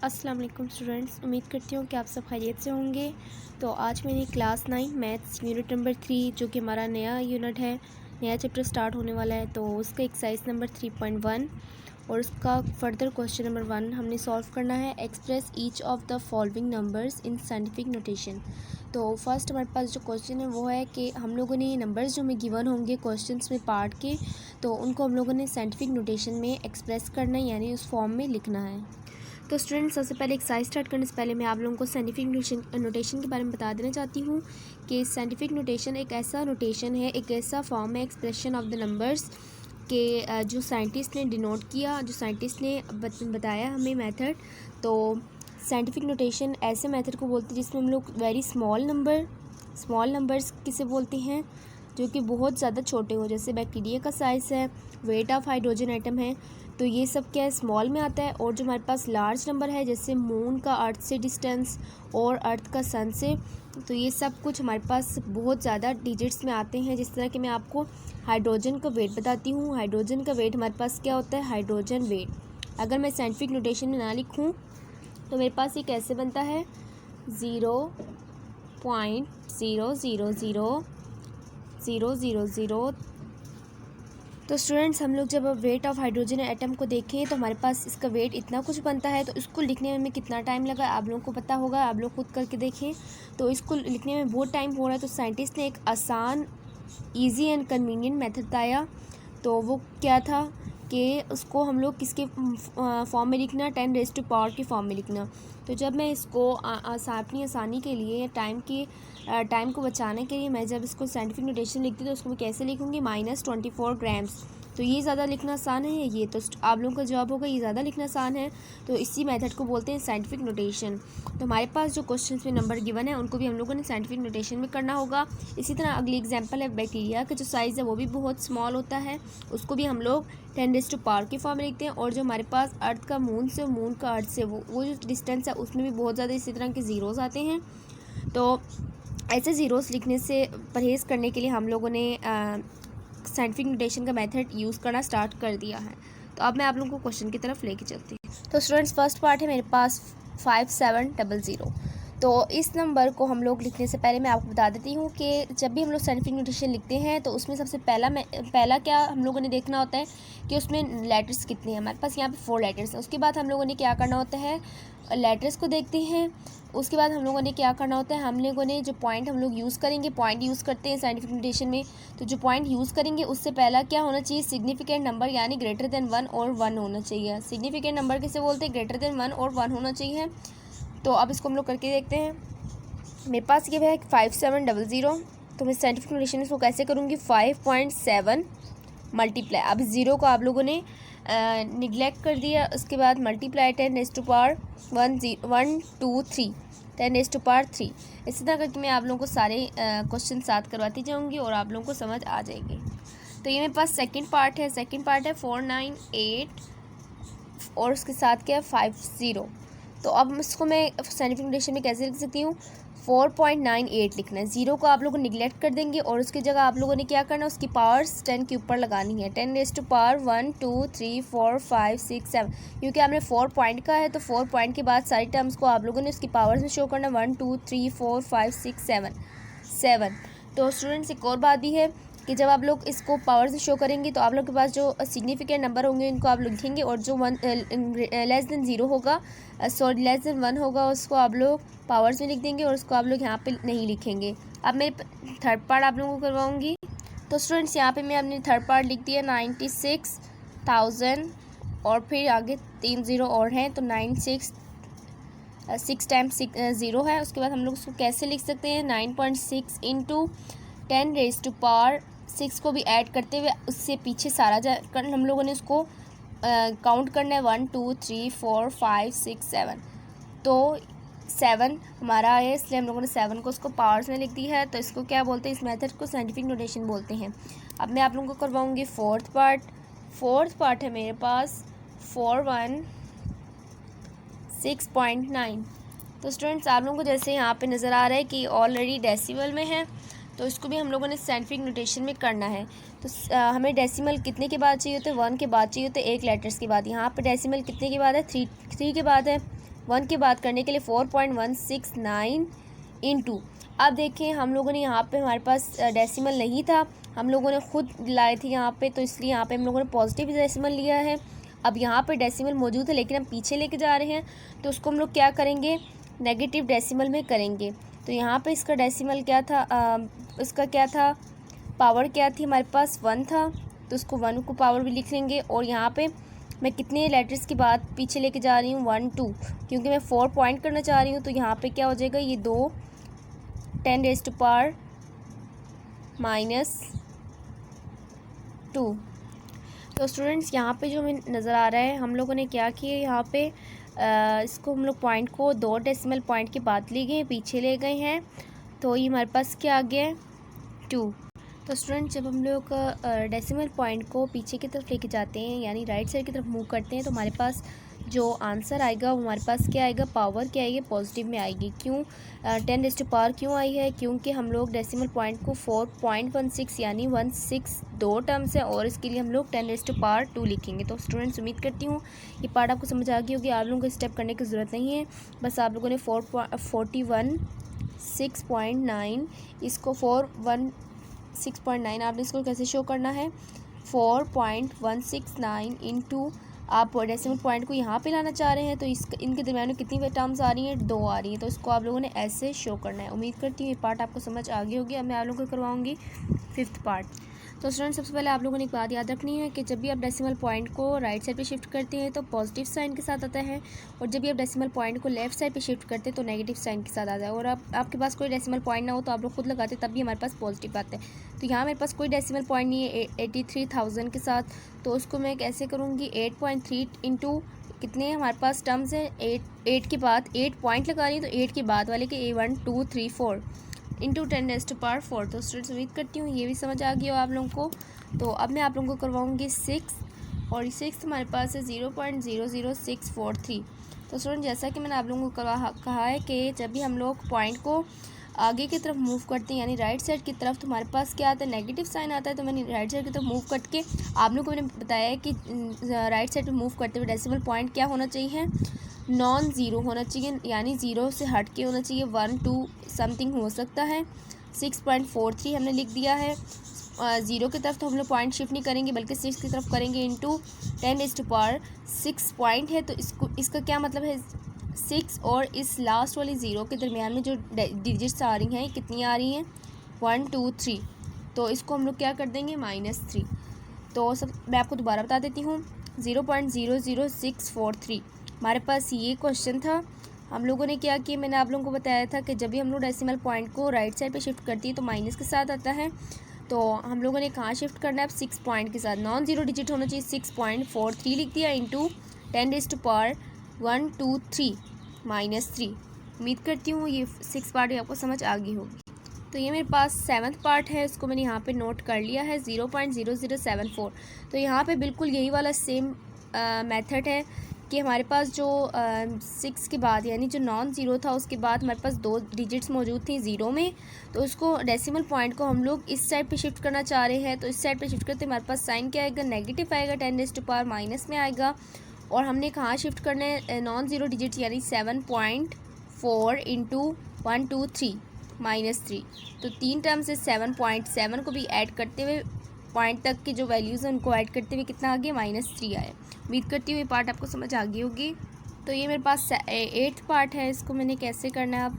अस्सलाम वालेकुम स्टूडेंट्स, उम्मीद करती हूँ कि आप सब खैरियत से होंगे। तो आज मेरी क्लास 9 मैथ्स यूनिट नंबर 3 जो कि हमारा नया यूनिट है, नया चैप्टर स्टार्ट होने वाला है, तो उसका एक्सरसाइज नंबर 3.1 और उसका फर्दर क्वेश्चन नंबर 1 हमने सॉल्व करना है। Express each of the following numbers in scientific notation. तो फर्स्ट हमारे पास जो क्वेश्चन है वो है कि हम लोगों ने ये नंबर्स जो हमें गिवन होंगे क्वेश्चंस में पार्ट के, तो उनको हम लोगों ने साइंटिफिक नोटेशन में एक्सप्रेस करना है, यानी उस फॉर्म में लिखना है। तो स्टूडेंट्स, सबसे पहले एक्सरसाइज स्टार्ट करने से पहले मैं आप लोगों को साइंटिफिक नोटेशन के बारे में बता देना चाहती हूँ कि साइंटिफिक नोटेशन एक ऐसा नोटेशन है, एक ऐसा फॉर्म है एक्सप्रेशन ऑफ द नंबर्स के जो साइंटिस्ट ने डिनोट किया, जो साइंटिस्ट ने बताया हमें मेथड। तो साइंटिफिक नोटेशन ऐसे मेथड को बोलते हैं जिसमें हम लोग वेरी स्मॉल नंबर्स किसे बोलते हैं, जो कि बहुत ज़्यादा छोटे हो, जैसे बैक्टीरिया का साइज़ है, वेट ऑफ हाइड्रोजन एटम है, तो ये सब क्या है, स्मॉल में आता है। और जो हमारे पास लार्ज नंबर है, जैसे मून का अर्थ से डिस्टेंस और अर्थ का सन से, तो ये सब कुछ हमारे पास बहुत ज़्यादा डिजिट्स में आते हैं। जिस तरह कि मैं आपको हाइड्रोजन का वेट बताती हूँ, हाइड्रोजन का वेट हमारे पास क्या होता है, हाइड्रोजन वेट। अगर मैं साइंटिफिक नोटेशन में ना लिखूँ तो मेरे पास ये कैसे बनता है, 0.000000। तो स्टूडेंट्स, हम लोग जब वेट ऑफ हाइड्रोजन एटम को देखें तो हमारे पास इसका वेट इतना कुछ बनता है। तो इसको लिखने में हमें कितना टाइम लगा आप लोगों को पता होगा, आप लोग खुद करके देखें। तो इसको लिखने में बहुत टाइम हो रहा है। तो साइंटिस्ट ने एक आसान, इजी एंड कन्वीनियंट मेथड बताया। तो वो क्या था कि उसको हम लोग किसके फॉर्म में लिखना, 10⁻⁴ के फॉर्म में लिखना। तो जब मैं इसको अपनी आसानी के लिए, टाइम को बचाने के लिए, मैं जब इसको साइंटिफिक नोटेशन लिखती हूँ तो उसको मैं कैसे लिखूँगी, -24 ग्राम्स। तो ये ज़्यादा लिखना आसान है, ये तो आप लोगों का जवाब होगा ये ज़्यादा लिखना आसान है। तो इसी मेथड को बोलते हैं साइंटिफिक नोटेशन। तो हमारे पास जो क्वेश्चन में नंबर गिवन है उनको भी हम लोगों ने साइंटिफिक नोटेशन में करना होगा। इसी तरह अगली एग्जांपल है, बैक्टीरिया का जो साइज़ है वो भी बहुत स्मॉल होता है, उसको भी हम लोग 10⁻⁴ के फॉर्म में लिखते हैं। और जो हमारे पास अर्थ का मून से, मून का अर्थ से वो जो डिस्टेंस है उसमें भी बहुत ज़्यादा इसी तरह के ज़ीरोज़ आते हैं। तो ऐसे ज़ीरोज़ लिखने से परहेज़ करने के लिए हम लोगों ने साइंटिफिक नोटेशन का मेथड यूज़ करना स्टार्ट कर दिया है। तो अब मैं आप लोगों को क्वेश्चन की तरफ लेके चलती हूँ। तो स्टूडेंट्स, फर्स्ट पार्ट है मेरे पास 5700। तो इस नंबर को हम लोग लिखने से पहले मैं आपको बता देती हूँ कि जब भी हम लोग साइंटिफिक नोटेशन लिखते हैं तो उसमें सबसे पहला क्या हम लोगों ने देखना होता है कि उसमें लेटर्स कितने हैं। हमारे पास यहाँ पे 4 लेटर्स हैं। उसके बाद हम लोगों ने क्या करना होता है, लेटर्स को देखते हैं। उसके बाद हम लोगों ने क्या करना होता है, हम लोगों ने जो पॉइंट हम लोग यूज़ करेंगे, पॉइंट यूज़ करते हैं साइंटिफिक नोटेशन में। तो जो पॉइंट यूज़ करेंगे उससे पहला क्या होना चाहिए, सिग्निफिकेंट नंबर, यानी ग्रेटर देन 1 और 1 होना चाहिए। सिग्निफिकेंट नंबर किसे बोलते हैं, ग्रेटर देन 1 और 1 होना चाहिए। तो अब इसको हम लोग करके देखते हैं। मेरे पास ये है 5700। तो मैं साइंटिफिक नोटेशन इसको कैसे करूँगी, 5.7 मल्टीप्लाई। अब ज़ीरो को आप लोगों ने निगलेक्ट कर दिया, उसके बाद मल्टीप्लाई 10⁻⁴ 1 2 3 10⁻⁴। इसी तरह करके मैं आप लोगों को सारे क्वेश्चन साथ करवाती जाऊंगी और आप लोगों को समझ आ जाएगी। तो ये मेरे पास सेकंड पार्ट है। 498 और उसके साथ क्या है, 50। तो अब इसको मैं साइंटिफिक नोटेशन में कैसे लिख सकती हूँ, 4.98 लिखना है। ज़ीरो को आप लोग निगलेक्ट कर देंगे और उसकी जगह आप लोगों ने क्या करना है, उसकी पावर्स 10 के ऊपर लगानी है। 10⁻⁴ 1 2 3 4 5 6 7, क्योंकि आपने 4 पॉइंट का है तो 4 पॉइंट के बाद सारी टर्म्स को आप लोगों ने उसकी पावर्स में शो करना, 1 2 3 4 5 6 7। तो स्टूडेंट्स, एक और बात भी है कि जब आप लोग इसको पावर से शो करेंगे तो आप लोग के पास जो सिग्निफिकेंट नंबर होंगे इनको आप लोग लिखेंगे, और जो लेस देन 0 होगा, लेस देन 1 होगा, उसको आप लोग पावर्स में लिख देंगे और उसको आप लोग यहाँ पे नहीं लिखेंगे। अब मैं थर्ड पार्ट आप लोगों को करवाऊँगी। तो स्टूडेंट्स, यहाँ पे मैं अपनी थर्ड पार्ट लिख दिया 96,000 और फिर आगे 3 ज़ीरो और हैं, तो 6 टाइम्स 0 है। उसके बाद हम लोग उसको कैसे लिख सकते हैं, 9.6 इंटू 10⁻⁶ को भी ऐड करते हुए उससे पीछे सारा हम लोगों ने उसको काउंट करना है, 1 2 3 4 5 6 7। तो 7 हमारा है, इसलिए हम लोगों ने 7 को उसको पावर्स में लिख दी है। तो इसको क्या बोलते हैं, इस मेथड को साइंटिफिक नोटेशन बोलते हैं। अब मैं आप लोगों को करवाऊँगी फोर्थ पार्ट है मेरे पास 416.9। तो स्टूडेंट्स, आप लोगों को जैसे यहाँ पे नज़र आ रहा है कि ऑलरेडी डेसिमल में है, तो इसको भी हम लोगों ने साइंटिफिक नोटेशन में करना है। तो हमें डेसिमल कितने के बाद चाहिए होते हैं, 1 के बाद चाहिए होते हैं, 1 लेटर्स के बाद। यहाँ पे डेसिमल कितने के बाद है, 3 के बाद है। 1 की बात करने के लिए 4.169 इंटू, अब देखें हम लोगों ने यहाँ पे हमारे पास डेसिमल नहीं था, हम लोगों ने खुद लाए थे यहाँ पे, तो इसलिए यहाँ पे हम लोगों ने पॉजिटिव डेसिमल लिया है। अब यहाँ पे डेसिमल मौजूद है लेकिन हम पीछे लेके जा रहे हैं, तो उसको हम लोग क्या करेंगे, नेगेटिव डेसिमल में करेंगे। तो यहाँ पे इसका डेसिमल क्या था, इसका क्या था, पावर क्या थी हमारे पास 1 था, तो उसको 1 को पावर भी लिख लेंगे। और यहाँ पे मैं कितने लेटर्स की बात पीछे लेके जा रही हूँ, 1 2, क्योंकि मैं 4 पॉइंट करना चाह रही हूँ। तो यहाँ पे क्या हो जाएगा, ये 2 10⁻⁻²। तो स्टूडेंट्स यहाँ पे जो हमें नज़र आ रहा है, हम लोगों ने क्या किया, यहाँ पे इसको हम लोग पॉइंट को 2 डेसिमल पॉइंट के बाद ले गए, पीछे ले गए हैं, तो ये हमारे पास क्या आ गया है, 2। तो स्टूडेंट जब हम लोग डेसिमल पॉइंट को पीछे की तरफ लेके जाते हैं, यानी राइट साइड की तरफ मूव करते हैं, तो हमारे पास जो आंसर आएगा वो हमारे पास क्या आएगा, पावर क्या आएगी, पॉजिटिव में आएगी। क्यों 10⁻⁴ क्यों आई है, क्योंकि हम लोग डेसिमल पॉइंट को 4.16 यानी 16 दो टर्म्स है, और इसके लिए हम लोग 10⁻² लिखेंगे। तो स्टूडेंट्स उम्मीद करती हूँ ये पार्ट आपको समझ आ गई होगी, आप लोगों को स्टेप करने की ज़रूरत नहीं है, बस आप लोगों ने 416.9 इसको 416.9 आपने इसको कैसे शो करना है, 4.169 इंटू, आप डेसिमल पॉइंट को यहाँ पे लाना चाह रहे हैं, तो इनके दरम्यान में कितनी टर्म्स आ रही हैं, 2 आ रही हैं, तो इसको आप लोगों ने ऐसे शो करना है। उम्मीद करती हूँ ये पार्ट आपको समझ आ गई होगी। अब मैं आप लोगों को करवाऊँगी 5th पार्ट। तो स्टूडेंट सबसे पहले आप लोगों ने एक बात याद रखनी है कि जब भी आप डेसिमल पॉइंट को राइट साइड पे शिफ्ट करते हैं तो पॉजिटिव साइन के साथ आता है, और जब भी आप डेसिमल पॉइंट को लेफ्ट साइड पे शिफ्ट करते हैं तो नेगेटिव साइन के साथ आता है। और आपके पास कोई डेसिमल पॉइंट ना हो तो आप लोग खुद लगाते तब भी हमारे पास पॉजिटिव आता है। तो यहाँ मेरे पास कोई डेसिमल पॉइंट नहीं है 83,000 के साथ, तो उसको मैं कैसे करूँगी, 8.3 इंटू कितने हमारे पास टर्म्स हैं, 8 के बाद 8 पॉइंट लगा रही हूँ, तो 8 के बाद वाले के 1 2 3 4 इंटू 10⁻⁴। तो स्टूडेंट्स उम्मीद करती हूँ ये भी समझ आ गई हो आप लोगों को। तो अब मैं आप लोगों को करवाऊँगी 6, और 6 हमारे पास है 0.00643। तो स्टूडेंट जैसा कि मैंने आप लोगों को कहा है कि जब भी हम लोग पॉइंट को आगे की तरफ मूव करते हैं यानी राइट साइड की तरफ, तो हमारे पास क्या आता है, नेगेटिव साइन आता है। तो मैंने राइट साइड की तरफ मूव करके आप लोगों को मैंने बताया है कि राइट साइड पे मूव करते हुए डेसिमल पॉइंट क्या होना चाहिए, नॉन ज़ीरो होना चाहिए, यानी ज़ीरो से हट के होना चाहिए, 1 2 समथिंग हो सकता है। 6.43 हमने लिख दिया है। ज़ीरो की तरफ तो हम लोग पॉइंट शिफ्ट नहीं करेंगे बल्कि 6 की तरफ करेंगे, इंटू 10⁻6 पॉइंट है, तो इसका क्या मतलब है, 6 और इस लास्ट वाली ज़ीरो के दरमियान में जो डिजिट्स आ रही हैं कितनी आ रही हैं, 1 2 3, तो इसको हम लोग क्या कर देंगे, -3। तो सब मैं आपको दोबारा बता देती हूँ, 0.00643 हमारे पास ये क्वेश्चन था। हम लोगों ने क्या किया, मैंने आप लोगों को बताया था कि जब भी हम लोग डेसिमल पॉइंट को राइट साइड पे शिफ्ट करती है तो माइनस के साथ आता है, तो हम लोगों ने कहाँ शिफ्ट करना है, अब 6 पॉइंट के साथ, नॉन ज़ीरो डिजिट होना चाहिए, 6.43 लिख दिया, इंटू 10⁻1 2 3 -3। उम्मीद करती हूँ ये 6 पार्ट आपको समझ आ गई होगी। तो ये मेरे पास 7th पार्ट है, इसको मैंने यहाँ पे नोट कर लिया है, 0.0074। तो यहाँ पे बिल्कुल यही वाला सेम मेथड है कि हमारे पास जो 6 के बाद यानी जो नॉन ज़ीरो था उसके बाद हमारे पास 2 डिजिट्स मौजूद थी ज़ीरो में, तो उसको डेसिमल पॉइंट को हम लोग इस साइड पे शिफ्ट करना चाह रहे हैं। तो इस साइड पे शिफ्ट करते हमारे पास साइन क्या आएगा, नेगेटिव आएगा, 10⁻⁻- में आएगा। और हमने कहाँ शिफ्ट करना है, नॉन ज़ीरो डिजिट्स यानी 7.4 इंटू 1 2 3 -3। तो 3 टर्म से 7.7 को भी ऐड करते हुए पॉइंट तक की जो वैल्यूज़ हैं उनको ऐड करते हुए कितना आ गया, -3 आया। उम्मीद करती हूँ ये पार्ट आपको समझ आ गई होगी। तो ये मेरे पास 8th पार्ट है, इसको मैंने कैसे करना है,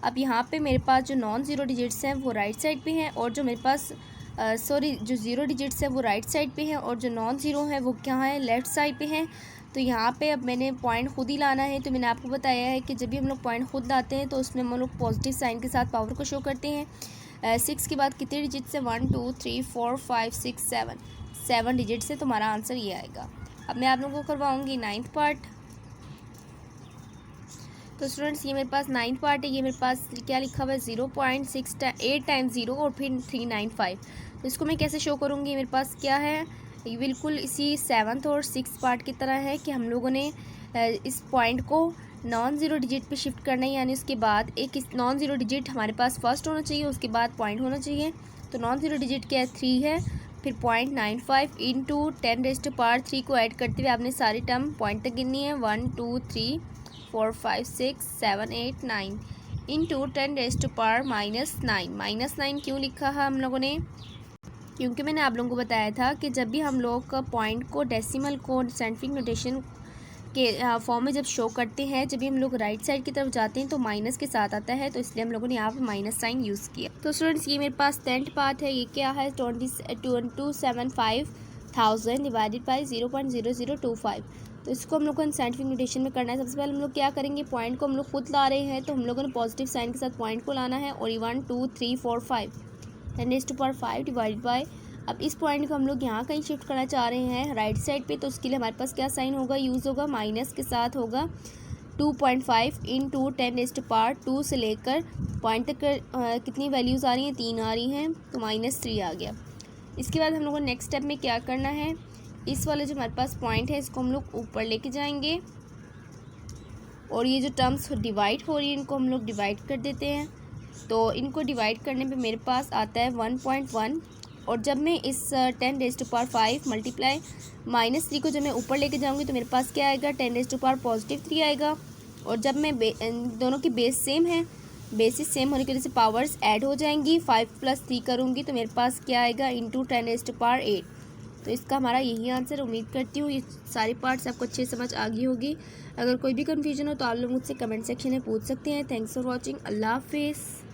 अब यहाँ पे मेरे पास जो नॉन ज़ीरो डिजिट्स हैं वो राइट साइड पे हैं, और जो मेरे पास जो ज़ीरो डिजिट्स हैं वो राइट साइड पे हैं, और जो नॉन ज़ीरो है वो क्या है, लेफ़्ट साइड पे हैं। तो यहाँ पे अब मैंने पॉइंट खुद ही लाना है। तो मैंने आपको बताया है कि जब भी हम लोग पॉइंट खुद लाते हैं तो उसमें हम लोग पॉजिटिव साइन के साथ पावर को शो करते हैं। 6 के बाद कितने डिजिट्स है, 1 2 3 4 5 6 7 डिजिट्स है, तो हमारा आंसर ये आएगा। अब मैं आप लोगों को करवाऊँगी 9th पार्ट। तो स्टूडेंट्स ये मेरे पास 9th पार्ट है, ये मेरे पास क्या लिखा हुआ है, 0.8 टाइम्स 0 और फिर 395। तो इसको मैं कैसे शो करूँगी, मेरे पास क्या है, ये बिल्कुल इसी 7th और 6th पार्ट की तरह है कि हम लोगों ने इस पॉइंट को नॉन ज़ीरो डिजिट पे शिफ्ट करना है, यानी उसके बाद एक नॉन ज़ीरो डिजिट हमारे पास फर्स्ट होना चाहिए, उसके बाद पॉइंट होना चाहिए। तो नॉन ज़ीरो डिजिट क्या है, 3 है, फिर 0.95 इंटू 10⁻³ को ऐड करते हुए आपने सारी टर्म पॉइंट तक गिननी है, 1 2 3 4 5 6 7 8 9 इंटू 10⁻⁻⁹ -9 क्यों लिखा है हम लोगों ने? क्योंकि मैंने आप लोगों को बताया था कि जब भी हम लोग पॉइंट को डेसिमल को साइंटिफिक नोटेशन के फॉर्म में जब शो करते हैं, जब भी हम लोग राइट साइड की तरफ जाते हैं तो माइनस के साथ आता है, तो इसलिए हम लोगों ने यहाँ पे माइनस साइन यूज़ किया। तो स्टूडेंट्स ये मेरे पास 10th पार्ट है। ये क्या है? 275,000 डिवाइडेड बाई 0.0025। तो इसको हम लोग को साइंटिफिक नोटेशन में करना है। सबसे पहले हम लोग क्या करेंगे, पॉइंट को हम लोग खुद ला रहे हैं, तो हम लोगों ने पॉजिटिव साइन के साथ पॉइंट को लाना है और 1 2 3 4 5 10⁻⁵ डिवाइडेड बाई, अब इस पॉइंट को हम लोग यहाँ कहीं शिफ्ट करना चाह रहे हैं राइट साइड पे, तो उसके लिए हमारे पास क्या साइन होगा, यूज़ होगा, माइनस के साथ होगा 2.5 इंटू 10⁻² से लेकर पॉइंट तक कितनी वैल्यूज़ आ रही हैं, 3 आ रही हैं, तो -3 आ गया। इसके बाद हम लोगों को नेक्स्ट स्टेप में क्या करना है, इस वाले जो हमारे पास पॉइंट है इसको हम लोग ऊपर लेके जाएंगे और ये जो टर्म्स डिवाइड हो रही है इनको हम लोग डिवाइड कर देते हैं। तो इनको डिवाइड करने पे मेरे पास आता है 1.1, और जब मैं इस 10⁻5 मल्टीप्लाई -3 को जब मैं ऊपर लेके जाऊंगी तो मेरे पास क्या आएगा, 10⁻3 आएगा। और जब मैं दोनों की बेस सेम है, बेसिस सेम होने की वजह से पावर्स ऐड हो जाएंगी, 5 + 3 करूँगी तो मेरे पास क्या आएगा, इंटू 10⁸। तो इसका हमारा यही आंसर। उम्मीद करती हूँ ये सारी पार्ट्स आपको अच्छे समझ आ गई होगी। अगर कोई भी कन्फ्यूजन हो तो आप लोग मुझसे कमेंट सेक्शन में पूछ सकते हैं। Thanks for watching. अल्लाह हाफिज़।